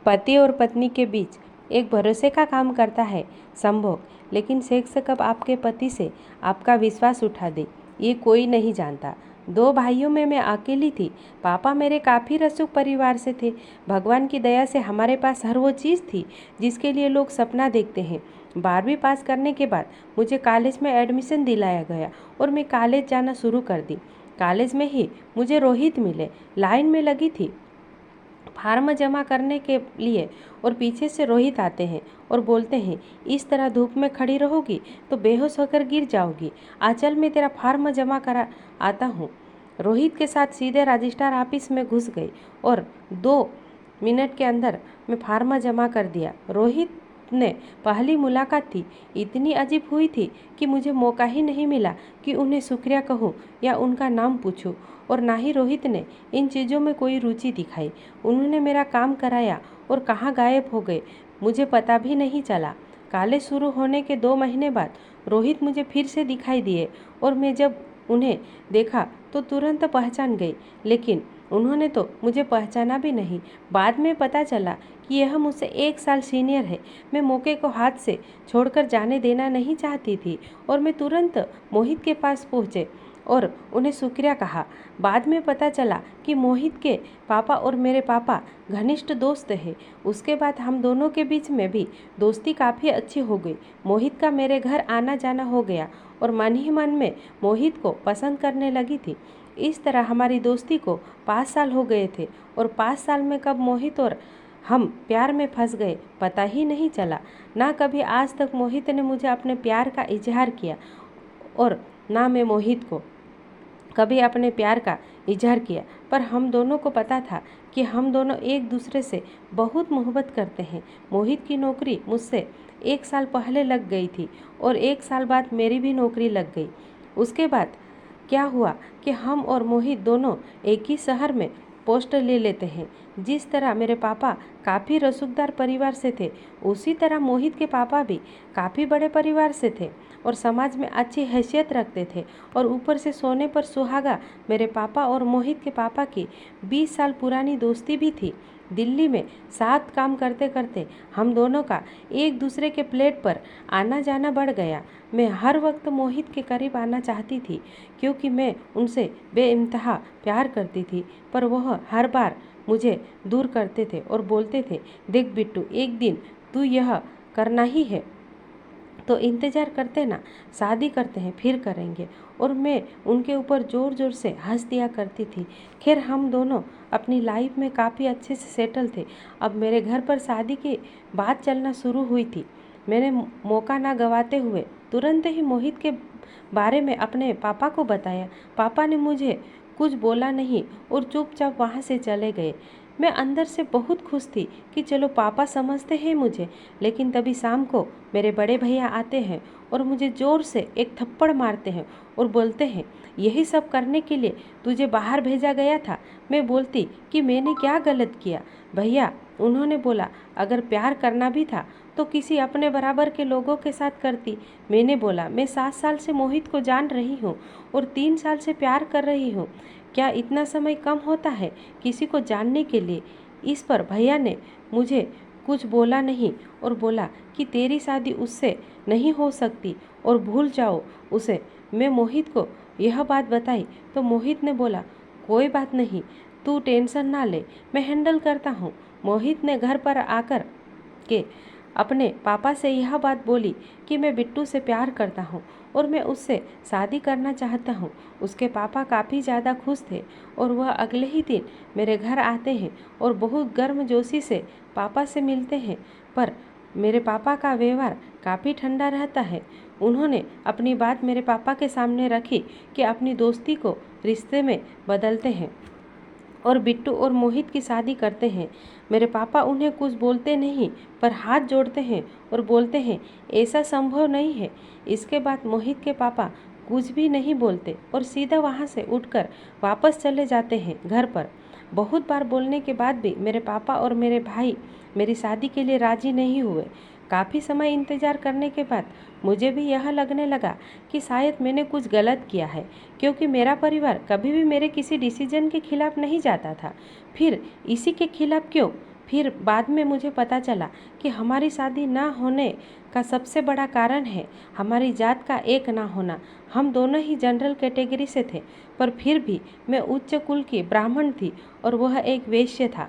पति और पत्नी के बीच एक भरोसे का काम करता है संभोग, लेकिन सेक्स कब आपके पति से आपका विश्वास उठा दे ये कोई नहीं जानता। 2 भाइयों में मैं अकेली थी। पापा मेरे काफ़ी रसूख परिवार से थे। भगवान की दया से हमारे पास हर वो चीज़ थी जिसके लिए लोग सपना देखते हैं। 12वीं पास करने के बाद मुझे कॉलेज में एडमिशन दिलाया गया और मैं कॉलेज जाना शुरू कर दी। कॉलेज में ही मुझे रोहित मिले। लाइन में लगी थी फार्म जमा करने के लिए और पीछे से रोहित आते हैं और बोलते हैं, इस तरह धूप में खड़ी रहोगी तो बेहोश होकर गिर जाओगी। आंचल में तेरा फार्म जमा करा आता हूँ। रोहित के साथ सीधे रजिस्ट्रार ऑफिस में घुस गई और 2 मिनट के अंदर मैं फार्म जमा कर दिया। रोहित ने पहली मुलाकात थी, इतनी अजीब हुई थी कि मुझे मौका ही नहीं मिला कि उन्हें शुक्रिया कहूँ या उनका नाम पूछूं, और ना ही रोहित ने इन चीज़ों में कोई रुचि दिखाई। उन्होंने मेरा काम कराया और कहाँ गायब हो गए मुझे पता भी नहीं चला। कॉलेज शुरू होने के 2 महीने बाद रोहित मुझे फिर से दिखाई दिए और मैं जब उन्हें देखा तो तुरंत पहचान गई, लेकिन उन्होंने तो मुझे पहचाना भी नहीं। बाद में पता चला कि यह मुझसे 1 साल सीनियर है। मैं मौके को हाथ से छोड़कर जाने देना नहीं चाहती थी और मैं तुरंत मोहित के पास पहुँचे और उन्हें शुक्रिया कहा। बाद में पता चला कि मोहित के पापा और मेरे पापा घनिष्ठ दोस्त हैं। उसके बाद हम दोनों के बीच में भी दोस्ती काफ़ी अच्छी हो गई। मोहित का मेरे घर आना जाना हो गया और मन ही मन में मोहित को पसंद करने लगी थी। इस तरह हमारी दोस्ती को 5 साल हो गए थे और 5 साल में कब मोहित और हम प्यार में फंस गए पता ही नहीं चला। ना कभी आज तक मोहित ने मुझे अपने प्यार का इजहार किया और ना मैं मोहित को कभी अपने प्यार का इजहार किया, पर हम दोनों को पता था कि हम दोनों एक दूसरे से बहुत मोहब्बत करते हैं। मोहित की नौकरी मुझसे 1 साल पहले लग गई थी और 1 साल बाद मेरी भी नौकरी लग गई। उसके बाद क्या हुआ कि हम और मोहित दोनों एक ही शहर में पोस्ट ले लेते हैं। जिस तरह मेरे पापा काफ़ी रसूखदार परिवार से थे, उसी तरह मोहित के पापा भी काफ़ी बड़े परिवार से थे और समाज में अच्छी हैसियत रखते थे। और ऊपर से सोने पर सुहागा मेरे पापा और मोहित के पापा की 20 साल पुरानी दोस्ती भी थी। दिल्ली में साथ काम करते करते हम दोनों का एक दूसरे के प्लेट पर आना जाना बढ़ गया। मैं हर वक्त मोहित के करीब आना चाहती थी क्योंकि मैं उनसे बेइंतहा प्यार करती थी, पर वह हर बार मुझे दूर करते थे और बोलते थे, देख बिट्टू, एक दिन तू यह करना ही है तो इंतज़ार करते ना, शादी करते हैं फिर करेंगे। और मैं उनके ऊपर ज़ोर ज़ोर से हंस दिया करती थी। खैर हम दोनों अपनी लाइफ में काफ़ी अच्छे से सेटल थे। अब मेरे घर पर शादी की बात चलना शुरू हुई थी। मैंने मौका ना गंवाते हुए तुरंत ही मोहित के बारे में अपने पापा को बताया। पापा ने मुझे कुछ बोला नहीं और चुपचाप वहाँ से चले गए। मैं अंदर से बहुत खुश थी कि चलो पापा समझते हैं मुझे। लेकिन तभी शाम को मेरे बड़े भैया आते हैं और मुझे ज़ोर से एक थप्पड़ मारते हैं और बोलते हैं, यही सब करने के लिए तुझे बाहर भेजा गया था। मैं बोलती कि मैंने क्या गलत किया भैया। उन्होंने बोला, अगर प्यार करना भी था तो किसी अपने बराबर के लोगों के साथ करती। मैंने बोला, मैं 7 साल से मोहित को जान रही हूँ और 3 साल से प्यार कर रही हूँ। क्या इतना समय कम होता है किसी को जानने के लिए? इस पर भैया ने मुझे कुछ बोला नहीं और बोला कि तेरी शादी उससे नहीं हो सकती और भूल जाओ उसे। मैं मोहित को यह बात बताई तो मोहित ने बोला, कोई बात नहीं, तू टेंशन ना ले, मैं हैंडल करता हूँ। मोहित ने घर पर आकर के अपने पापा से यह बात बोली कि मैं बिट्टू से प्यार करता हूँ और मैं उससे शादी करना चाहता हूँ। उसके पापा काफ़ी ज़्यादा खुश थे और वह अगले ही दिन मेरे घर आते हैं और बहुत गर्मजोशी से पापा से मिलते हैं। पर मेरे पापा का व्यवहार काफ़ी ठंडा रहता है। उन्होंने अपनी बात मेरे पापा के सामने रखी कि अपनी दोस्ती को रिश्ते में बदलते हैं और बिट्टू और मोहित की शादी करते हैं। मेरे पापा उन्हें कुछ बोलते नहीं पर हाथ जोड़ते हैं और बोलते हैं, ऐसा संभव नहीं है। इसके बाद मोहित के पापा कुछ भी नहीं बोलते और सीधा वहाँ से उठकर वापस चले जाते हैं घर पर। बहुत बार बोलने के बाद भी मेरे पापा और मेरे भाई मेरी शादी के लिए राजी नहीं हुए। काफ़ी समय इंतज़ार करने के बाद मुझे भी यह लगने लगा कि शायद मैंने कुछ गलत किया है, क्योंकि मेरा परिवार कभी भी मेरे किसी डिसीजन के खिलाफ नहीं जाता था। फिर इसी के खिलाफ क्यों? फिर बाद में मुझे पता चला कि हमारी शादी ना होने का सबसे बड़ा कारण है हमारी जात का एक ना होना। हम दोनों ही जनरल कैटेगरी से थे, पर फिर भी मैं उच्च कुल की ब्राह्मण थी और वह एक वैश्य था।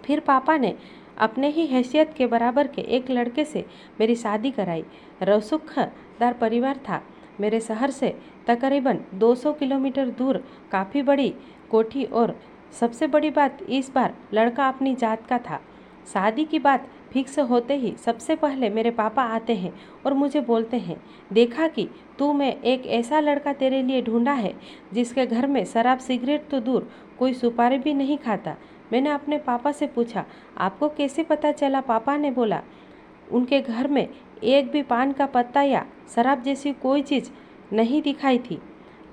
फिर पापा ने अपने ही हैसियत के बराबर के एक लड़के से मेरी शादी कराई। रसूखदार परिवार था। मेरे शहर से तकरीबन 200 किलोमीटर दूर काफ़ी बड़ी कोठी, और सबसे बड़ी बात इस बार लड़का अपनी जात का था। शादी की बात फिक्स होते ही सबसे पहले मेरे पापा आते हैं और मुझे बोलते हैं, देखा कि तू मैं एक ऐसा लड़का तेरे लिए ढूंढा है जिसके घर में शराब सिगरेट तो दूर कोई सुपारी भी नहीं खाता। मैंने अपने पापा से पूछा, आपको कैसे पता चला? पापा ने बोला, उनके घर में एक भी पान का पत्ता या शराब जैसी कोई चीज़ नहीं दिखाई थी।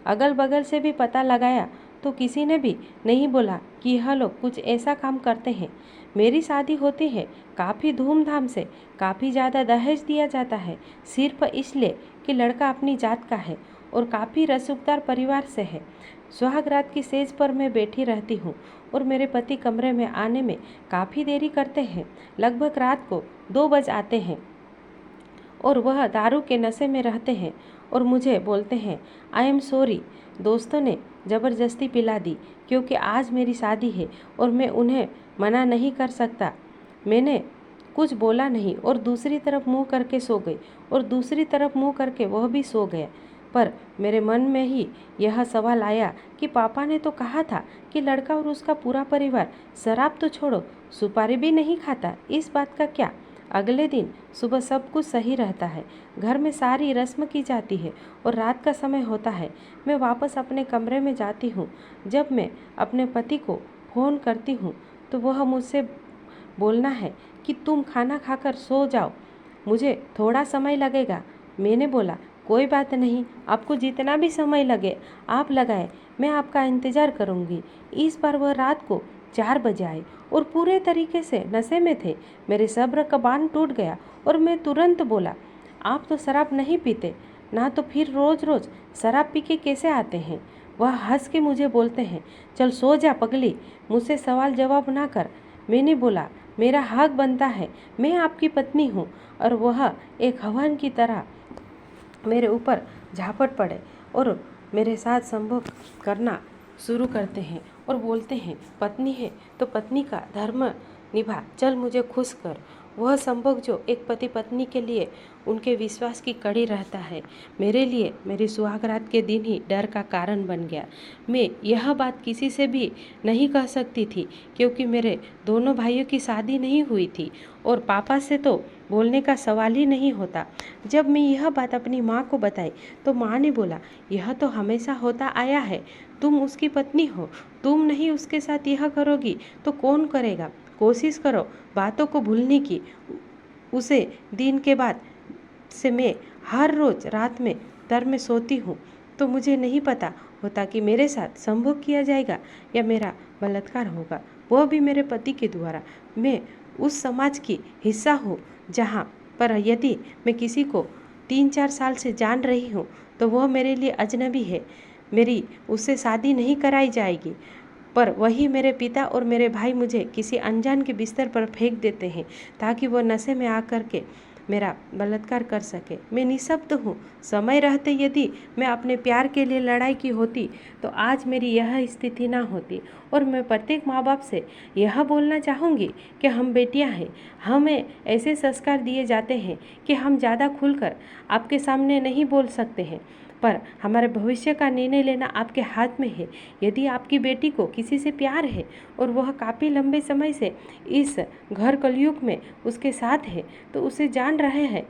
अगल बगल से भी पता लगाया तो किसी ने भी नहीं बोला कि यह लोग कुछ ऐसा काम करते हैं। मेरी शादी होती है काफ़ी धूमधाम से, काफ़ी ज़्यादा दहेज दिया जाता है, सिर्फ इसलिए कि लड़का अपनी जात का है और काफ़ी रसूखदार परिवार से है। सुहाग रात की सेज पर मैं बैठी रहती हूँ और मेरे पति कमरे में आने में काफ़ी देरी करते हैं। लगभग रात को 2 बज आते हैं और वह दारू के नशे में रहते हैं और मुझे बोलते हैं, आई एम सॉरी। दोस्तों ने ज़बरदस्ती पिला दी क्योंकि आज मेरी शादी है और मैं उन्हें मना नहीं कर सकता। मैंने कुछ बोला नहीं और दूसरी तरफ मुंह करके सो गई, और दूसरी तरफ मुंह करके वह भी सो गया। पर मेरे मन में ही यह सवाल आया कि पापा ने तो कहा था कि लड़का और उसका पूरा परिवार शराब तो छोड़ो सुपारी भी नहीं खाता, इस बात का क्या? अगले दिन सुबह सब कुछ सही रहता है। घर में सारी रस्म की जाती है और रात का समय होता है। मैं वापस अपने कमरे में जाती हूँ। जब मैं अपने पति को फ़ोन करती हूँ तो वह मुझसे बोलना है कि तुम खाना खाकर सो जाओ, मुझे थोड़ा समय लगेगा। मैंने बोला, कोई बात नहीं, आपको जितना भी समय लगे आप लगाए, मैं आपका इंतज़ार करूँगी। इस बार वह रात को 4 बजे आए और पूरे तरीके से नशे में थे। मेरे सब्र का बांध टूट गया और मैं तुरंत बोला, आप तो शराब नहीं पीते ना, तो फिर रोज़ रोज़ शराब पी के कैसे आते हैं? वह हंस के मुझे बोलते हैं, चल सो जा पगली, मुझसे सवाल जवाब ना कर। मैंने बोला, मेरा हक बनता है, मैं आपकी पत्नी हूँ। और वह एक हवन की तरह मेरे ऊपर झापट पड़े और मेरे साथ संभोग करना शुरू करते हैं और बोलते हैं, पत्नी है तो पत्नी का धर्म निभा, चल मुझे खुश कर। वह संभोग जो एक पति पत्नी के लिए उनके विश्वास की कड़ी रहता है, मेरे लिए मेरी सुहागरात के दिन ही डर का कारण बन गया। मैं यह बात किसी से भी नहीं कह सकती थी क्योंकि मेरे दोनों भाइयों की शादी नहीं हुई थी और पापा से तो बोलने का सवाल ही नहीं होता। जब मैं यह बात अपनी माँ को बताई तो माँ ने बोला, यह तो हमेशा होता आया है, तुम उसकी पत्नी हो, तुम नहीं उसके साथ यह करोगी तो कौन करेगा? कोशिश करो बातों को भूलने की। उसे दिन के बाद से मैं हर रोज़ रात में दर में सोती हूँ तो मुझे नहीं पता होता कि मेरे साथ संभोग किया जाएगा या मेरा बलात्कार होगा, वह भी मेरे पति के द्वारा। मैं उस समाज की हिस्सा हूँ जहाँ पर यदि मैं किसी को 3-4 साल से जान रही हूँ तो वह मेरे लिए अजनबी है। मेरी उससे शादी नहीं कराई जाएगी। पर वही मेरे पिता और मेरे भाई मुझे किसी अनजान के बिस्तर पर फेंक देते हैं ताकि वह नशे में आकर के मेरा बलात्कार कर सके। मैं निःशब्द हूँ। समय रहते यदि मैं अपने प्यार के लिए लड़ाई की होती तो आज मेरी यह स्थिति ना होती। और मैं प्रत्येक माँ बाप से यह बोलना चाहूँगी कि हम बेटियाँ हैं, हमें ऐसे संस्कार दिए जाते हैं कि हम ज़्यादा खुलकर आपके सामने नहीं बोल सकते हैं, पर हमारे भविष्य का निर्णय लेना आपके हाथ में है। यदि आपकी बेटी को किसी से प्यार है और वह काफ़ी लंबे समय से इस घर कलयुग में उसके साथ है तो उसे जान रहे हैं,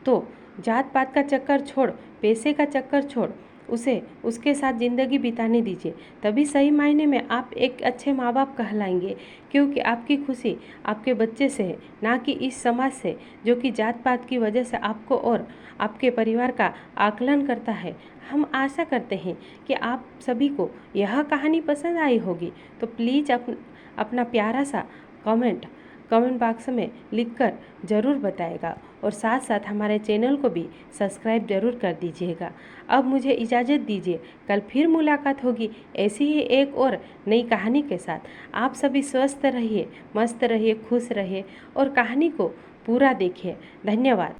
तो जात पात का चक्कर छोड़, पैसे का चक्कर छोड़, उसे उसके साथ ज़िंदगी बिताने दीजिए। तभी सही मायने में आप एक अच्छे माँ बाप कहलाएंगे, क्योंकि आपकी खुशी आपके बच्चे से है, ना कि इस समाज से जो कि जात पात की वजह से आपको और आपके परिवार का आकलन करता है। हम आशा करते हैं कि आप सभी को यह कहानी पसंद आई होगी, तो प्लीज़ अपना प्यारा सा कमेंट कमेंट बॉक्स में लिखकर ज़रूर बताएगा और साथ साथ हमारे चैनल को भी सब्सक्राइब ज़रूर कर दीजिएगा। अब मुझे इजाज़त दीजिए, कल फिर मुलाकात होगी ऐसी ही एक और नई कहानी के साथ। आप सभी स्वस्थ रहिए, मस्त रहिए, खुश रहिए और कहानी को पूरा देखिए। धन्यवाद।